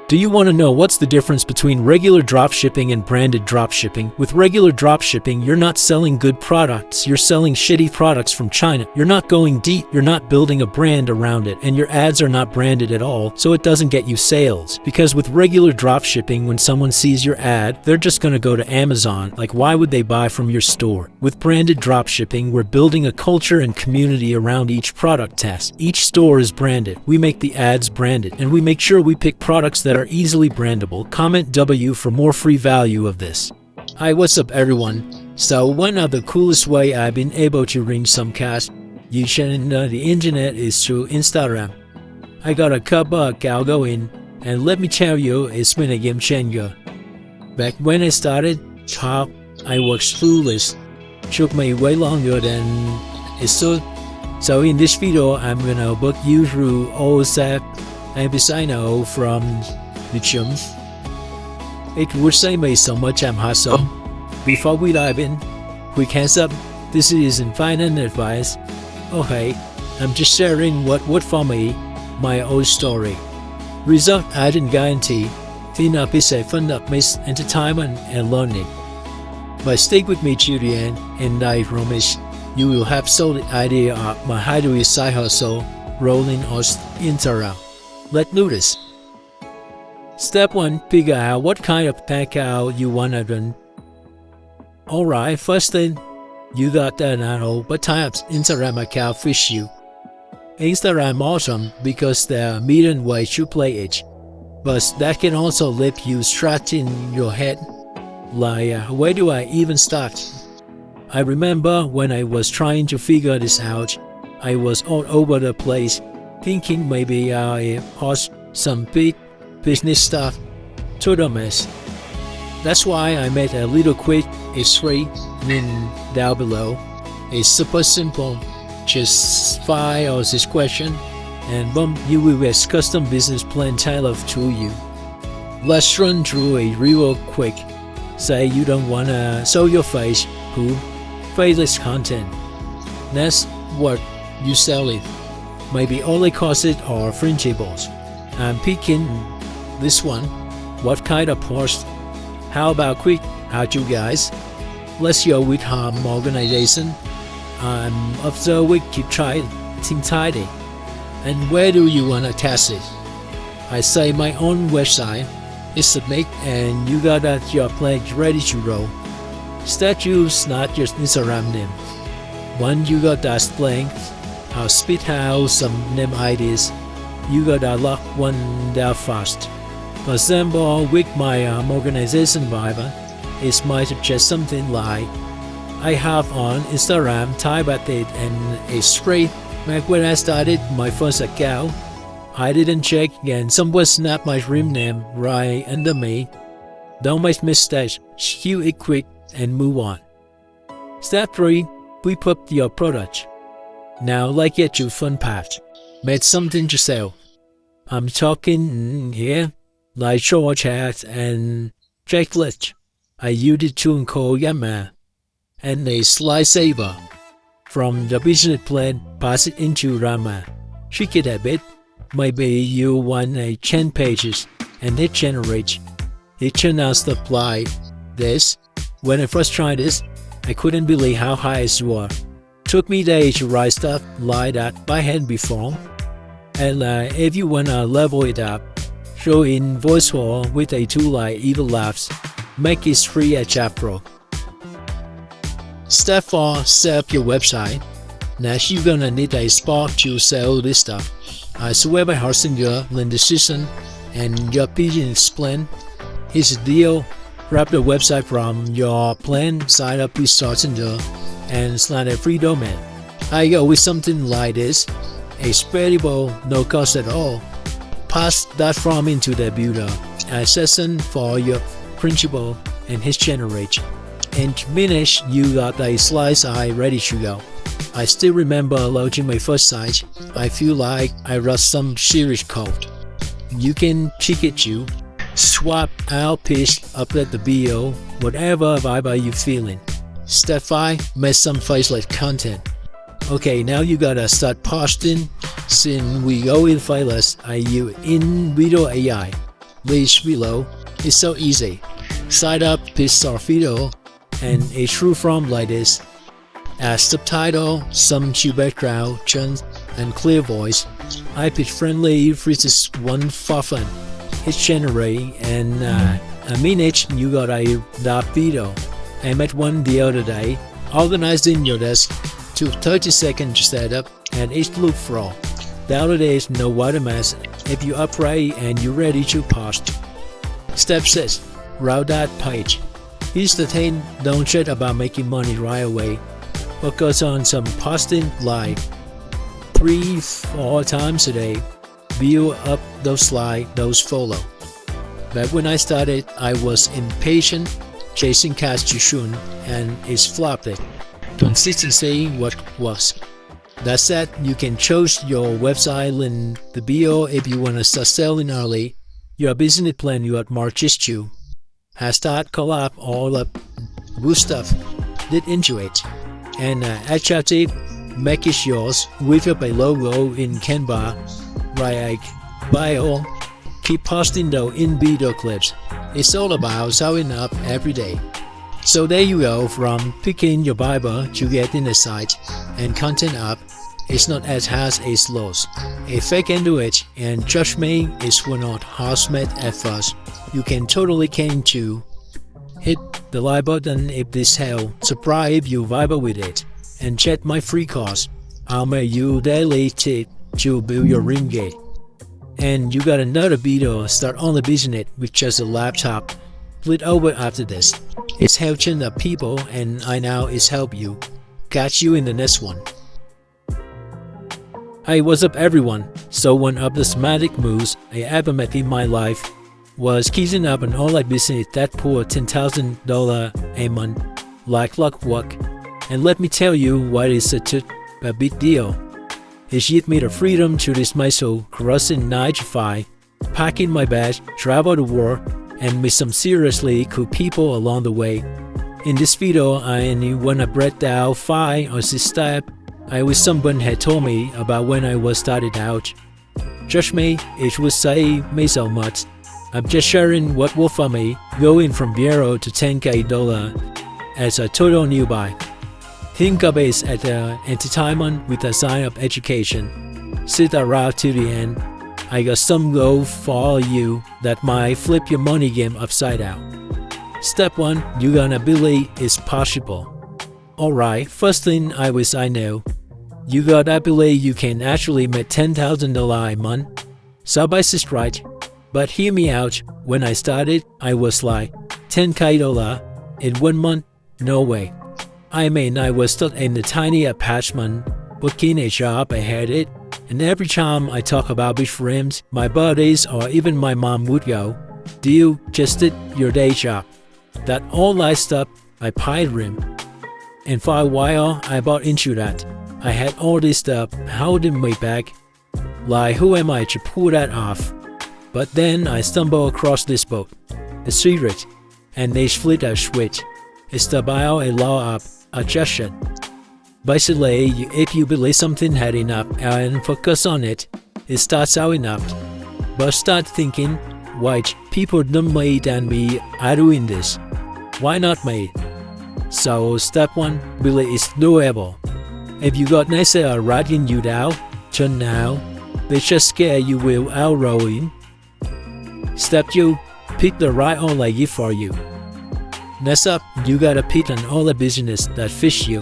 Do you want to know what's the difference between regular dropshipping and branded dropshipping? With regular dropshipping, you're not selling good products, you're selling shitty products from China. You're not going deep, you're not building a brand around it, and your ads are not branded at all, so it doesn't get you sales. Because with regular dropshipping, when someone sees your ad, they're just going to go to Amazon. Like, why would they buy from your store? With branded dropshipping, we're building a culture and community around each product test. Each store is branded. We make the ads branded, and we make sure we pick products that are easily brandable. Comment W for more free value of this. Hi, what's up everyone? So one of the coolest way I've been able to reach some cash using the internet is through Instagram. I got a couple of account going, and let me tell you, it's been a game changer. Back when I started, I was clueless. Took me way longer than it should. So in this video, I'm gonna walk you through all steps I know from the gym. It would save me so much time hassle. Before we dive in, quick heads up, this isn't finance advice. Okay, I'm just sharing what worked for me, my own story. Result I didn't guarantee. Cleanup is a fun up mix entertainment and learning. But stick with me to the end, and I promise you will have solid idea of my hybrid side hustle rolling on Instagram. Let's do this. Step 1. Figure out what kind of account you want to run. Alright, first thing, you got to know what type of Instagram account fits you. Instagram awesome because there are a million ways to play it, but that can also leave you scratching your head. Like, where do I even start? I remember when I was trying to figure this out, I was all over the place, thinking maybe I post some big business stuff. Total mess. That's why I made a little quick free link down below. It's super simple. Just file this question and boom, you will get custom business plan tailored to you. Let's run through it real quick. Say you don't wanna show your face, faceless content. That's what you sell it. Maybe only cost it or fringeables. I'm picking this one. What kind of post? How about quick? How'd you guys? Let's go with home organization. I'm observing keep trying think tidy. And where do you wanna test it? I say my own website is submit and you got that your plan ready to roll. Statues not just Instagram name. Once you got that blank, I'll spit out some name ideas. You gotta lock one down fast. For example, with my organization vibe, it might suggest something like, I have on Instagram type at it and it's straight. Back when I started my first account, I didn't check and someone snapped my dream name right under me. Don't make mistakes, steal it quick and move on. Step 3. Whip up your product. Now let's get to fun part. Make something to sell. I'm talking here like short chat and checklist. I use a tool called Yammer and a slice saver. From the business plan, pass it into Rama. Tweak it a bit. Maybe you want a 10 pages and it generates. It turned out stuff like this. When I first tried this, I couldn't believe how high it was. Took me days to write stuff like that by hand before. And if you wanna level it up, show in VoiceOver with a tool like Evil Labs. Make it free at Japro. Step 4. Set up your website. Next, you're gonna need a spot to sell this stuff. I swear by hosting your link decision and your business plan. Here's the deal. Grab the website from your plan, sign up with Start Center, and slide a free domain. I go with something like this. A spreadable, no cost at all. Pass that form into the builder. A session for your principal and his generate. In minutes, you got a slice eye ready to go. I still remember launching my first site. I feel like I wrote some serious code. You can check it too. Swap out piece, upload the video, whatever vibe you feeling. Step 5. Make some faceless content. Okay, now you gotta start posting. Since we go in faceless, I use in video AI. Links below. It's so easy. Side up this video and a true from like this. As subtitle, some background, chant, and clear voice. IP friendly freezes one for fun. It's January and a minute you got a video. I met one the other day, organizing your desk to 30-second setup and each look for all. The other day is no water mess if you upright and you're ready to post. Step 6. Route that page. Here's the thing, don't chat about making money right away. Focus on some posting like 3-4 times a day. View up those slides, those follow. Back when I started, I was impatient, chasing cash too soon, and it's flopped it. Consistency what was. That said, you can choose your website in the bio if you want to start selling early. Your business plan you at March to. Hashtag collab all up good stuff. Did enjoy it. And attractive, make it yours with your logo in Canva, right bio. Keep posting though in video clips. It's all about showing up every day. So there you go, from picking your Bible to getting the site and content up. It's not as hard as it looks. A fake into it, and trust me, it's not housemate at first. You can totally came to. Hit the like button if this helped, subscribe if you vibe with it, and check my free course. I'll make you daily tip to build your ring gate. And you got another video, start on the business with just a laptop. Flip over after this. It's helping the people and I know it's help you. Catch you in the next one. Hey, what's up everyone? So one of the smartest moves I ever made in my life was keeping up an online business that pour $10,000 a month like clockwork. And let me tell you why it's such a big deal. It gave me the freedom to dismantle crossing 9 to 5, packing my bag, travel the world, and meet some seriously cool people along the way. In this video, I want to break down 5 or 6 steps I wish someone had told me about when I was started out. Trust me, it would save me so much. I'm just sharing what worked for me, going from 0 to $10K as a total newbie. Think of it as an entertainment with a sign of education. Sit around to the end. I got some goal for you that might flip your money game upside down. Step 1, you're gonna believe it's possible. Alright, first thing I wish I know. You gotta believe you can actually make $10,000 a month. So by is right. But hear me out, when I started, I was like, $10K in 1 month? No way. I mean, I was stuck in a tiny apartment, working a job I hated, and every time I talk about with friends, my buddies or even my mom would go, "Dude, just did your day job." That all that stuff, I pied him. And for a while, I bought into that. I had all this stuff holding me back. Like, who am I to pull that off? But then I stumbled across this book, The Secret, and they split a switch. It's about a law of attraction. Basically, if you believe something had enough and focus on it, it starts showing up. But start thinking, wait, people dumb me than me are doing this. Why not me? So step 1, believe it's doable. If you got naysayer writing you down, turn now. They just scare you will outrowing. Step 2, pick the right online gift for you. Next up, you gotta pick an online business that fits you.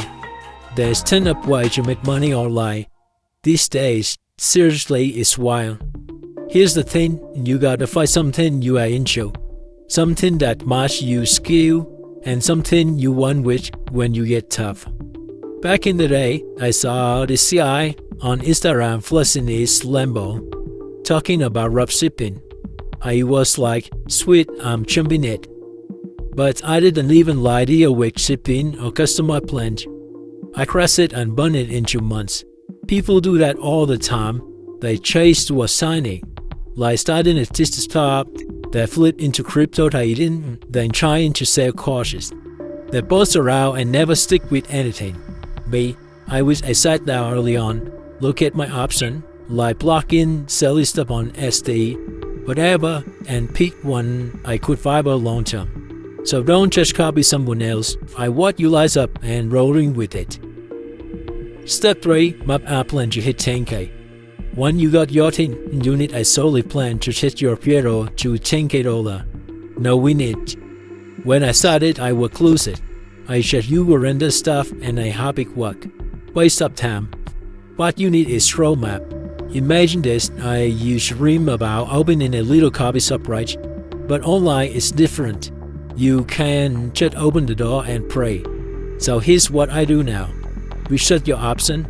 There's ton of ways to make money online. These days, seriously, it's wild. Here's the thing, you gotta find something you are into. Something that matches your skill, and something you want with when you get tough. Back in the day, I saw this guy on Instagram flexing his Lambo, talking about dropshipping. I was like, sweet, I'm jumping it. But I didn't even like the awake shipping or customer plan. I crashed it and burned it in 2 months. People do that all the time. They chase to a signing, like starting a digital startup, they flip into crypto trading, then trying to sell courses. They bounce around and never stick with anything. Me, I wish I sat down early on, look at my option, like blocking, selling stuff on SD, whatever, and pick one I could viable long term. So don't just copy someone else. Find what you light up and rolling with it. Step 3. Map a plan to hit 10K. When you got your team, you need a solid plan to hit your payroll to 10K. No, we need. When I started, I was closed. I just you will render stuff and a hobby work. Waste of time. What you need is roadmap. Imagine this, I used to dream about opening a little coffee shop, right? But online it's different. You can just open the door and pray. So here's what I do now. Research your option,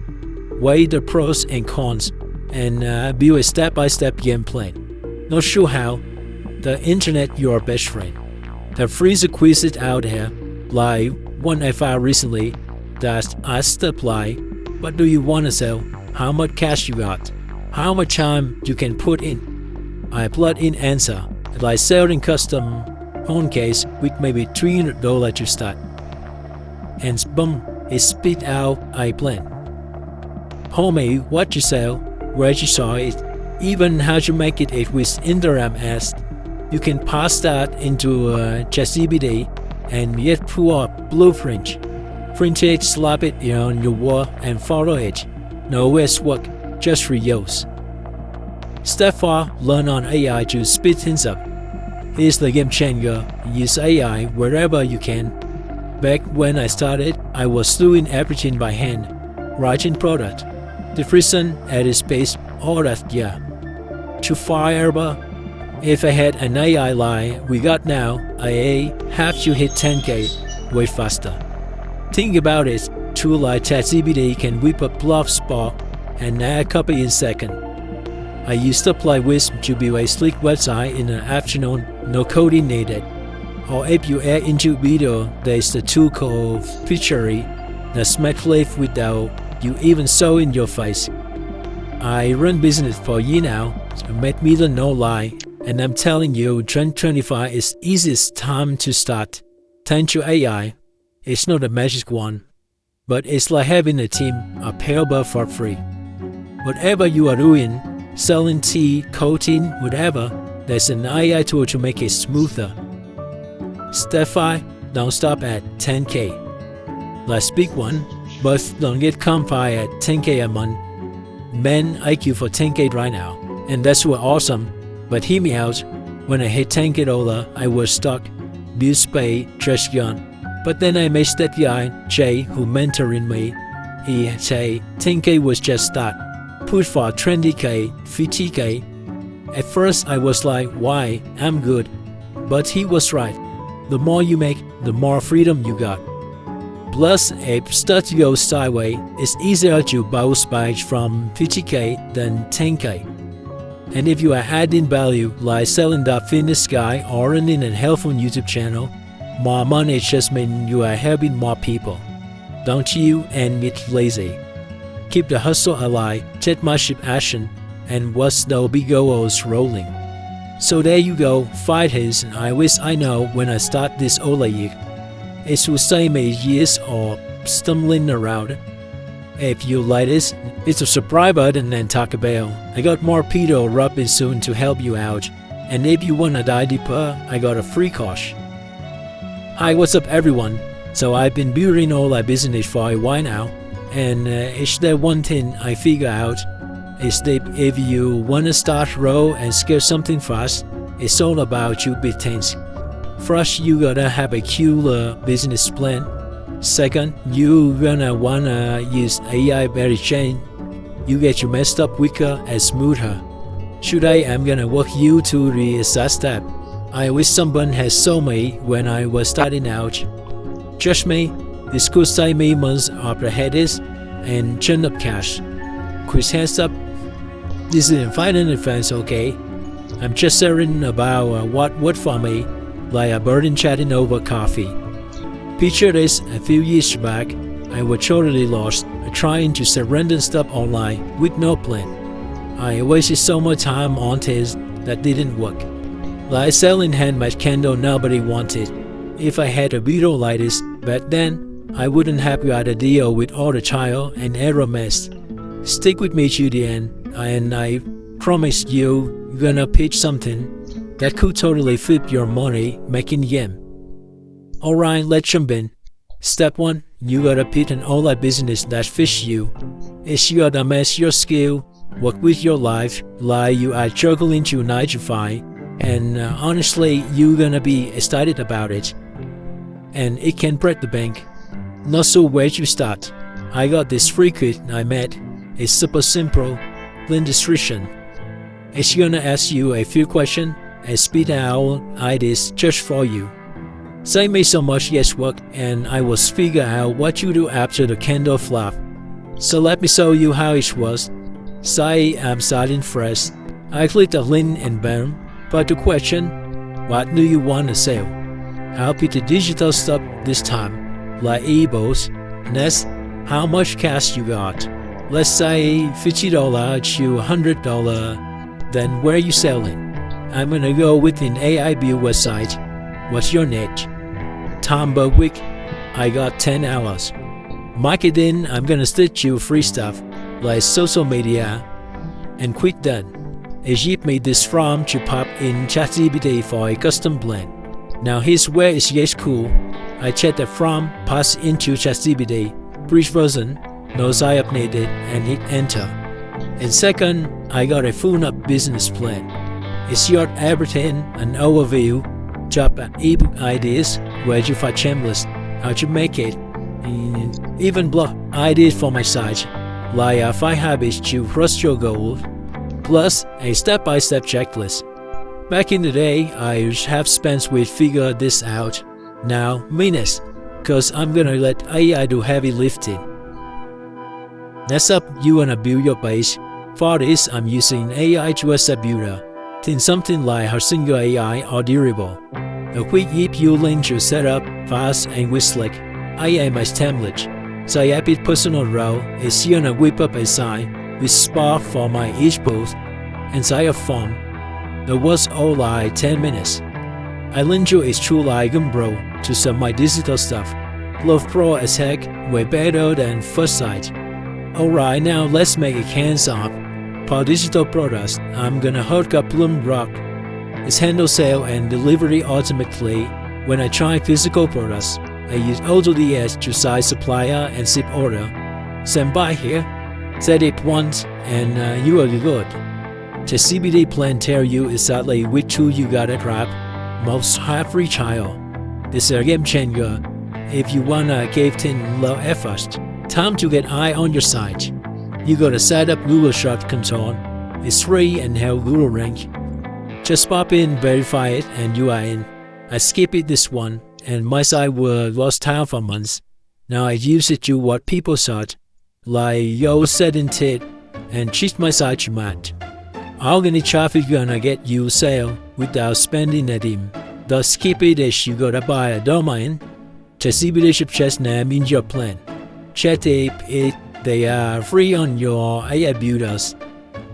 weigh the pros and cons, and build a step-by-step game plan. Not sure how? The internet your best friend. The free quizzes out there, like one I found recently, that asks the like, what do you want to sell? How much cash you got? How much time you can put in? I plug in answer, like selling custom phone case with maybe $300 to start. And boom, it spit out a plan. Homie, what you sell, where you saw it, even how to make it with Instagram ads. You can pass that into ChatGPT and yet pull up blueprint. Print it, slap it on your wall and follow it. No waste work, just reuse. Step 4. Learn on AI to speed things up. Here's the game changer. Use AI wherever you can. Back when I started, I was doing everything by hand. Writing product, definition, edit space, all that To fireable. If I had an AI line we got now, I have to hit 10K way faster. Think about it, tool like ChatGPT can whip up blog spot and add copy in second. I used to play with to build a sleek website in an afternoon, no coding needed. Or if you add into video, there's the tool called Pictory that smack live without you even show in your face. I run business for a year now, so made me the no lie, and I'm telling you 2025 is easiest time to start. Thanks to AI, it's not a magic one, but it's like having a team, a payable for free. Whatever you are doing, selling tea, coating, whatever, there's an AI tool to make it smoother. Step 5. Don't stop at 10K. Let's pick one, but don't get confined at 10K a month. Man, IQ for 10K right now, and that's what awesome. But hear me out. When I hit 10K, I was stuck. Bill Spade, just gone. But then I met that guy, Jay, who mentoring me. He say 10K was just start. Push for 20K, 50K. At first I was like, why? I'm good. But he was right. The more you make, the more freedom you got. Plus, if start to go sideways, it's easier to bounce back from 50K than 10K. And if you are adding value, like selling that fitness guy or running a healthful YouTube channel, more money just means you are helping more people. Don't you and get lazy. Keep the hustle alive, take massive action, and watch the big goals rolling. So there you go, 5 days I wish I know when I start this Ola year. It will save me years of stumbling around. If you like this, hit the subscribe button and talk about. I got more pedo rubbing soon to help you out. And if you wanna dive deeper, I got a free course. Hi, what's up everyone? So I've been building all my business for a while now, and it's the one thing I figure out is that if you wanna start raw and scale something fast, it's all about you big things. First, you gotta have a killer business plan. Second, you gonna wanna use AI very chain. You get you messed up quicker and smoother. Today, I'm gonna walk you through the exact step. I wish someone had shown me when I was starting out. Trust me, this could save me months of the headaches and churn up cash. Quick hands up. This isn't fighting advance, okay? I'm just sharing about what worked for me, like a burden chatting over coffee. Picture this, a few years back, I was totally lost, trying to sell random stuff online with no plan. I wasted so much time on things that didn't work. Like selling handmade candle nobody wanted. If I had a video like this back then, I wouldn't have got a deal with all the trial and error mess. Stick with me to the end, and I promise you, you're gonna pitch something that could totally flip your money making game. Alright, let's jump in. Step 1. You gotta pitch an online business that fits you. It's gotta match your skill, work with your life, like you are juggling to 9 to 5, and honestly, you're gonna be excited about it. And it can break the bank. Not so where to start. I got this free kit I met. It's super simple, link description. It's gonna ask you a few questions and spit out ideas just for you. Save me so much guesswork and I will figure out what you do after the candle flap. So let me show you how it was. Say I'm starting fresh. I click the link and boom. But the question, what do you want to sell? I'll pick the digital stuff this time, like ebooks. Next, how much cash you got? Let's say $50 to $100. Then where you selling? I'm gonna go with an AI build website. What's your niche? Time per week. I got 10 hours. Marketing, I'm gonna stitch you free stuff like social media. And quick done. It give me this prompt to pop in ChatGPT for a custom plan. Now here's where it gets cool. I check the prompt, pass into ChatGPT, brief version, knows I updated, and hit enter. In second, I got a full-up business plan. It's your everything, an overview, job ebook ideas, where you find checklist, how to make it, even blog ideas for my site, like 5 habits to crush your goals, plus a step-by-step checklist. Back in the day, I have spent with figure this out. Now, minutes, cause I'm gonna let AI do heavy lifting. Next up, you wanna build your page. For this, I'm using AI to website builder. Think something like her single AI or durable. A quick EPU link to set up fast and with slick. I am my template. So I add personal role is gonna whip up a sign with spark for my each post inside a form. The was all like 10 minutes. I link you is true like bro to some my digital stuff. Love Pro as heck, way better than first sight. Alright, now let's make it hands-on. For digital products, I'm gonna hook up Plum Rock. It's handle sale and delivery automatically. When I try physical products, I use AutoDS to size supplier and ship order. Send by here, set it once, and you are good. The CBD plan tell you exactly which tool you gotta grab. Most every child. This is a game changer. If you wanna give 10 low effort, time to get eye on your site. You gotta set up Google Search Console. It's free and help Google rank. Just pop in, verify it, and you are in. I skipped it this one, and my site was lost town for months. Now I use it to what people thought, like yo setting it, and cheat my site to match. Organic traffic gonna get you sale without spending a team. The skip it is you gotta buy a domain. The CBD chest name in your plan. Check it, they are free on your AI builders.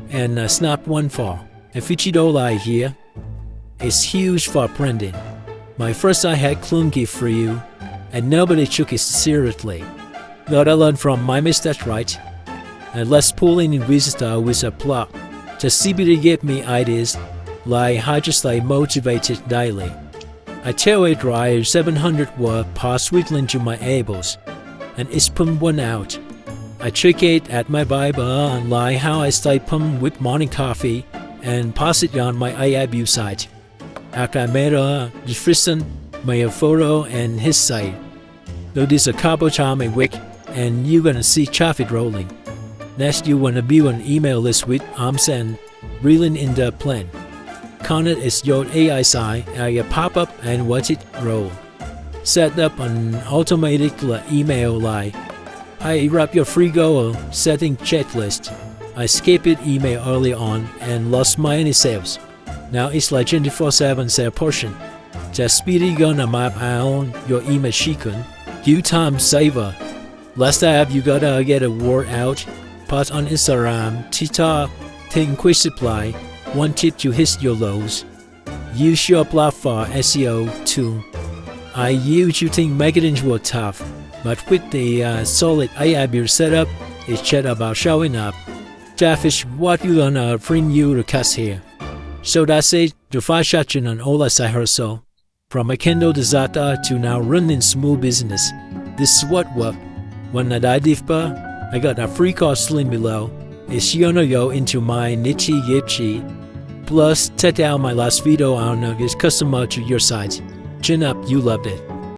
And snap one for a $50 here. It's huge for printing. My first I had clunky for you, and nobody took it seriously. Gotta learn from my mistakes, right? And let's pull in visitor with a plot. The CBD gave me ideas, like how to stay motivated daily. I tell it write 700 word pass weekly to my tables, and it's pumped one out. I check it at my Bible and like how I stay pumped with morning coffee and pass it on my AI build site. After I made a description, made a photo and his site. Do this a couple times a week and you're gonna see traffic rolling. Next you wanna build an email list with arms and reeling in the plan. Connect is your AI site and you pop up and watch it roll. Set up an automatic email like I wrap your free goal setting checklist. I skipped it email early on and lost my any sales. Now it's like 24/7 sale portion. Just speedy gonna map out your email sequence. You time saver. Last step you gotta get a word out. Post on Instagram, TikTok, think quick supply. One tip to hit your lows. Use your platform SEO too. I used to think marketing was tough, but with the solid AI build setup, it's just about showing up. Jeff is what you gonna bring you to cuss here. So da say, dufashachin an ola saherso. From Akendo de Zata to now running small business. This is what when nadidifpa, I got a free cost link below. Isyono yo into my nichi yipchi. Plus, check out my last video on is customer to your sites. Chin up, you loved it.